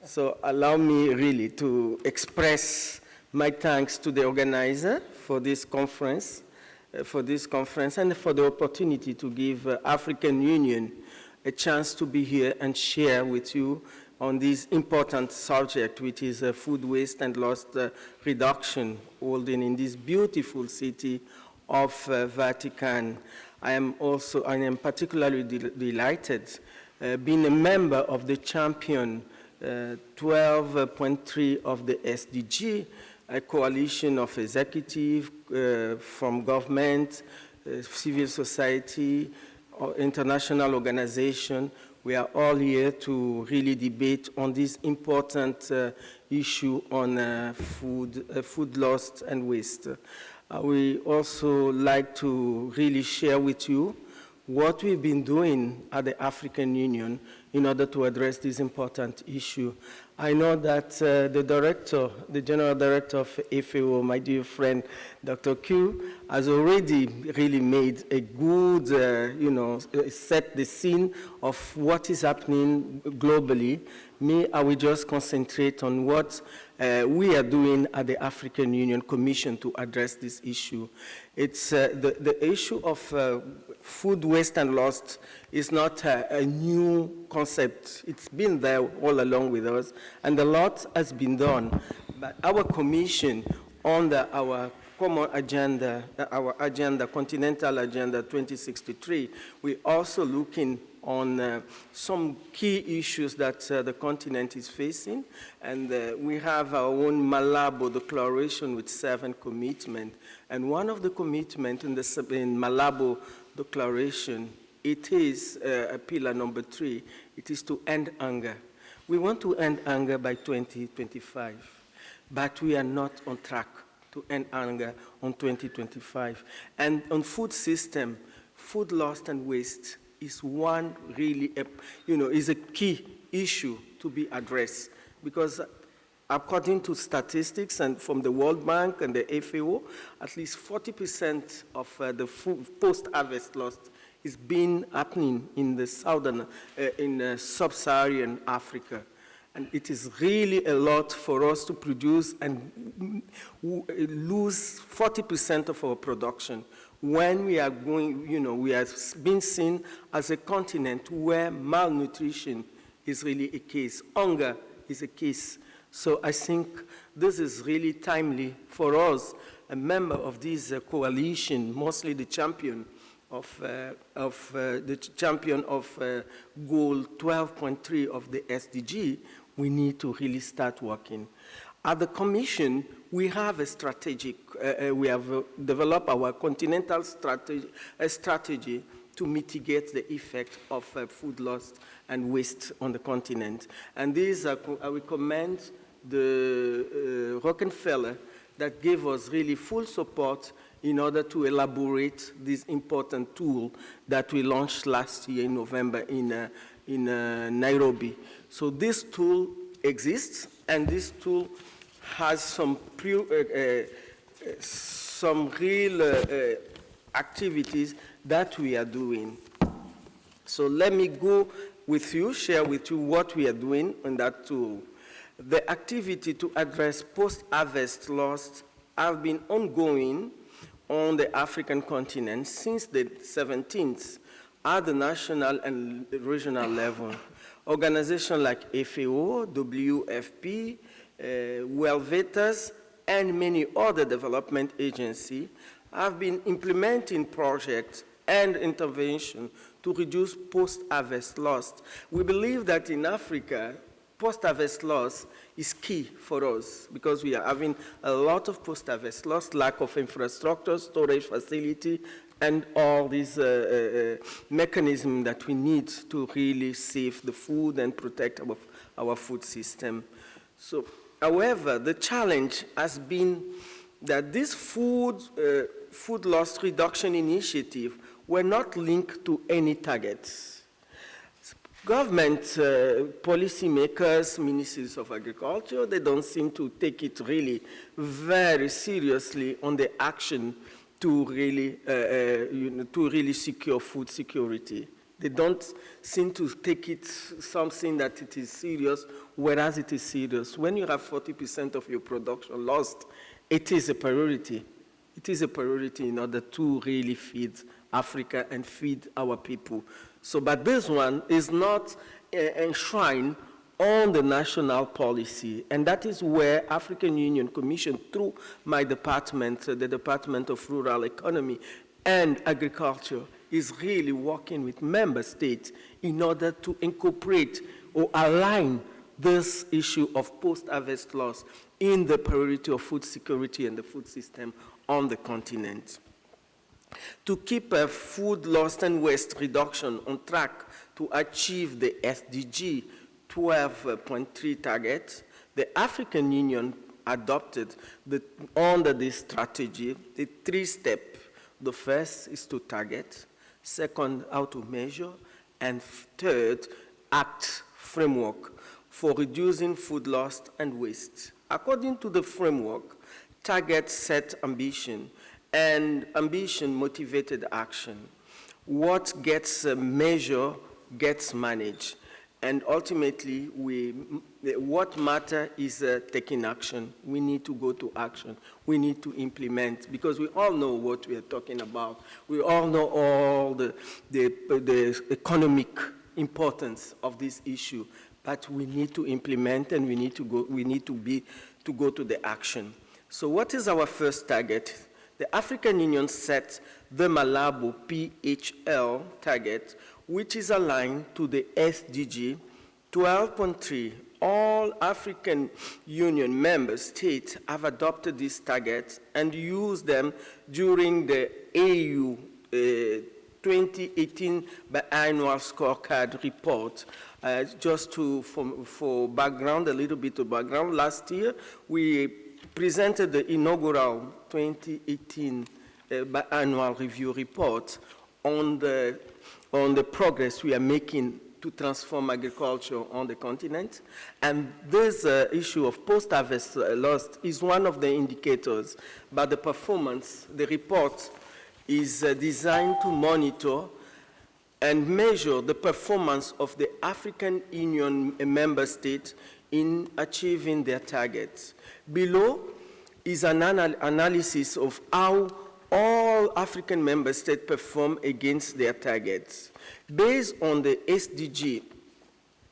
So allow me really to express my thanks to the organizer for this conference, and for the opportunity to give African Union a chance to be here and share with you on this important subject, which is food waste and loss reduction, holding in this beautiful city of Vatican. I am particularly delighted being a member of the champion 12.3 of the SDG, a coalition of executive from government, civil society, international organization. We are all here to really debate on this important issue on food loss and waste. We also like to really share with you what we've been doing at the African Union in order to address this important issue. I know that the General Director of FAO, my dear friend, Dr. Q, has already really made a good, set the scene of what is happening globally. Me, I will just concentrate on what we are doing at the African Union Commission to address this issue. It's the issue of food waste and loss is not a new concept. It's been there all along with us, and a lot has been done. But our commission, under our common agenda, Continental Agenda 2063, we're also looking on some key issues that the continent is facing. And we have our own Malabo Declaration with 7 commitments. And one of the commitments in Malabo Declaration, it is pillar number 3. It is to end hunger. We want to end hunger by 2025, but we are not on track to end hunger on 2025. And on food system, food loss and waste is one really, is a key issue to be addressed, because according to statistics and from the World Bank and the FAO, at least 40% of the post-harvest loss is been happening in the sub-Saharan Africa. And it is really a lot for us to produce and lose 40% of our production when we are going, we are being seen as a continent where malnutrition is really a case, hunger is a case. So I think this is really timely for us, a member of this coalition, mostly the champion of goal 12.3 of the SDG. We need to really start working. At the Commission, we have a strategic, we have developed our continental strategy to mitigate the effect of food loss and waste on the continent. And these, I recommend the Rockefeller that gave us really full support in order to elaborate this important tool that we launched last year in November in Nairobi. So this tool exists, and this tool has some real activities that we are doing. So let me go with you, share with you what we are doing on that tool. The activity to address post-harvest loss have been ongoing on the African continent since the 17th at the national and regional level. Organizations like FAO, WFP, Welvetas, and many other development agencies have been implementing projects and intervention to reduce post-harvest loss. We believe that in Africa, post-harvest loss is key for us because we are having a lot of post-harvest loss, lack of infrastructure, storage facility, and all these mechanisms that we need to really save the food and protect our food system. So, however, the challenge has been that this food loss reduction initiative were not linked to any targets. Government policymakers, ministries of agriculture, they don't seem to take it really very seriously on the action to really secure food security They don't seem to take it something that it is serious, whereas it is serious. When you have 40% of your production lost, it is a priority. It is a priority in order to really feed Africa and feed our people. So, but this one is not enshrined on the national policy, and that is where African Union Commission, through my department, the Department of Rural Economy and Agriculture, is really working with member states in order to incorporate or align this issue of post-harvest loss in the priority of food security and the food system on the continent. To keep a food loss and waste reduction on track to achieve the SDG 12.3 target, the African Union adopted under this strategy the 3-step. The first is to target, second, how to measure, and third, act framework for reducing food loss and waste. According to the framework, target set ambition, and ambition motivated action. What gets measured gets managed, and ultimately, what matters is taking action. We need to go to action. We need to implement, because we all know what we are talking about. We all know all the economic importance of this issue, but we need to implement, and we need to go to the action. So what is our first target? The African Union set the Malabo PHL target, which is aligned to the SDG 12.3. All African Union member states have adopted these targets and used them during the AU 2018 biannual scorecard report. Just for background, a little bit of background, last year we presented the inaugural 2018 biannual review report on the progress we are making to transform agriculture on the continent. And this issue of post-harvest loss is one of the indicators, but the performance, the report is designed to monitor and measure the performance of the African Union member states in achieving their targets. Below is an analysis of how all African member states perform against their targets. Based on SDG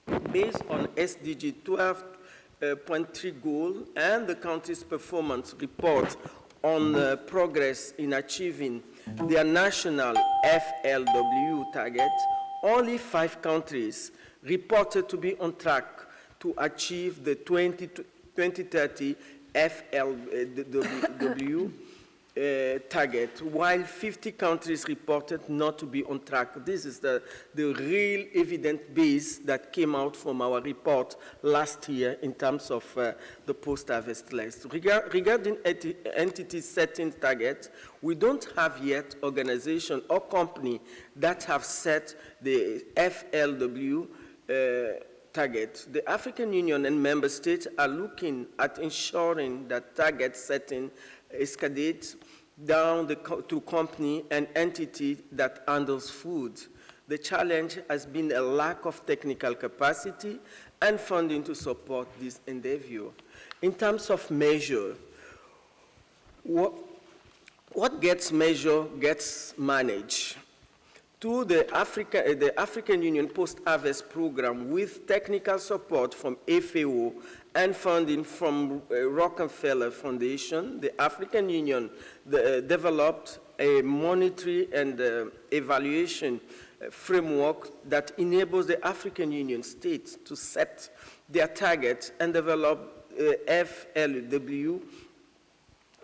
12.3 goal and the country's performance report on progress in achieving their national FLW target, only 5 countries reported to be on track to achieve the 2030 FLW target, while 50 countries reported not to be on track. This is the real evidence base that came out from our report last year in terms of the post-harvest loss. Regarding entities setting targets, we don't have yet organization or company that have set the FLW target. The African Union and member states are looking at ensuring that target setting escalates down to company and entity that handles food. The challenge has been a lack of technical capacity and funding to support this endeavor. In terms of measure, what gets measured gets managed. To the African Union Post-Harvest Program, with technical support from FAO and funding from Rockefeller Foundation, the African Union developed a monitoring and evaluation framework that enables the African Union states to set their targets and develop FLW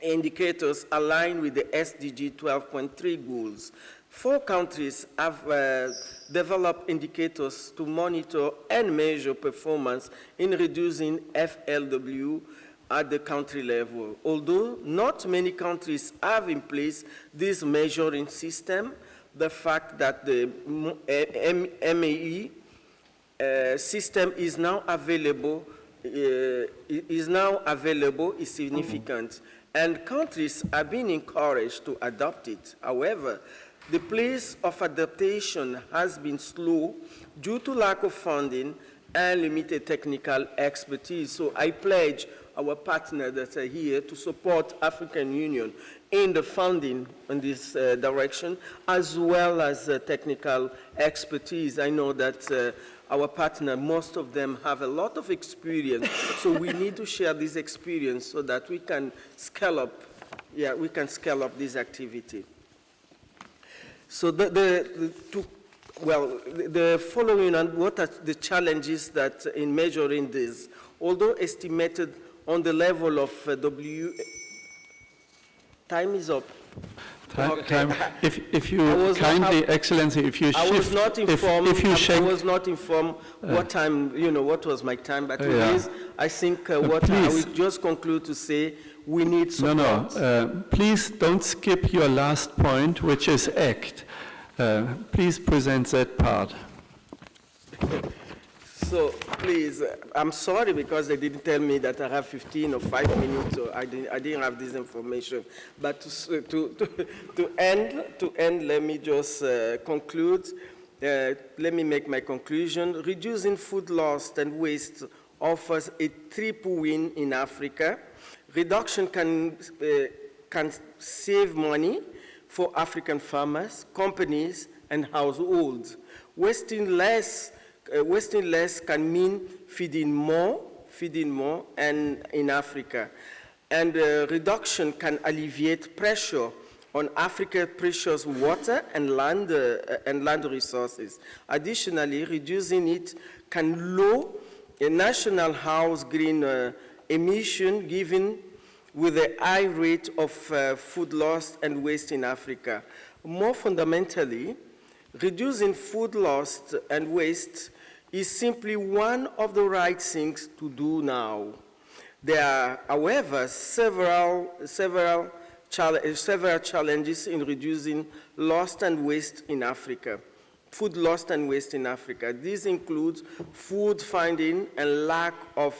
indicators aligned with the SDG 12.3 goals. 4 countries have developed indicators to monitor and measure performance in reducing FLW at the country level. Although not many countries have in place this measuring system, the fact that the MAE system is now available is significant, and countries are being encouraged to adopt it. However, The pace of adaptation has been slow due to lack of funding and limited technical expertise. So I pledge our partners that are here to support African Union in the funding in this direction, as well as technical expertise. I know that our partner, most of them have a lot of experience, so we need to share this experience so that we can scale up, this activity. So the following and what are the challenges that in measuring this, although estimated on the level of time is up. Time. If you kindly, Excellency, if you shift. I was not informed. I was not informed what time. What was my time? But I think what I will just conclude to say, we need support. Please don't skip your last point, which is ACT. Please present that part. So please, I'm sorry because they didn't tell me that I have 15 or 5 minutes, so I didn't have this information. But to end, let me just conclude. Let me make my conclusion. Reducing food loss and waste offers a triple win in Africa. Reduction can save money for African farmers, companies, and households. Wasting less can mean feeding more and in Africa. And reduction can alleviate pressure on Africa's precious water and land resources. Additionally, reducing it can lower a national house green emission given with a high rate of food loss and waste in Africa. More fundamentally, reducing food loss and waste is simply one of the right things to do now. There are, however, several challenges in reducing loss and waste in Africa, food loss and waste in Africa. These include food finding and lack of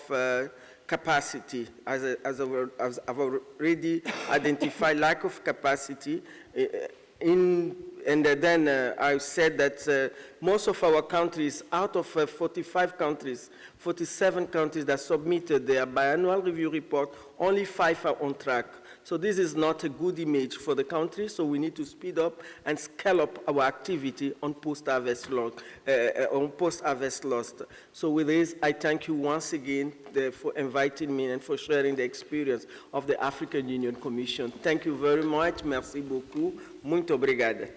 capacity, as I've already identified, lack of capacity and then I said that most of our countries, out of 45 countries, 47 countries that submitted their biannual review report, only 5 are on track. So this is not a good image for the country, so we need to speed up and scale up our activity on post-harvest loss. So with this, I thank you once again for inviting me and for sharing the experience of the African Union Commission. Thank you very much. Merci beaucoup. Muito obrigada.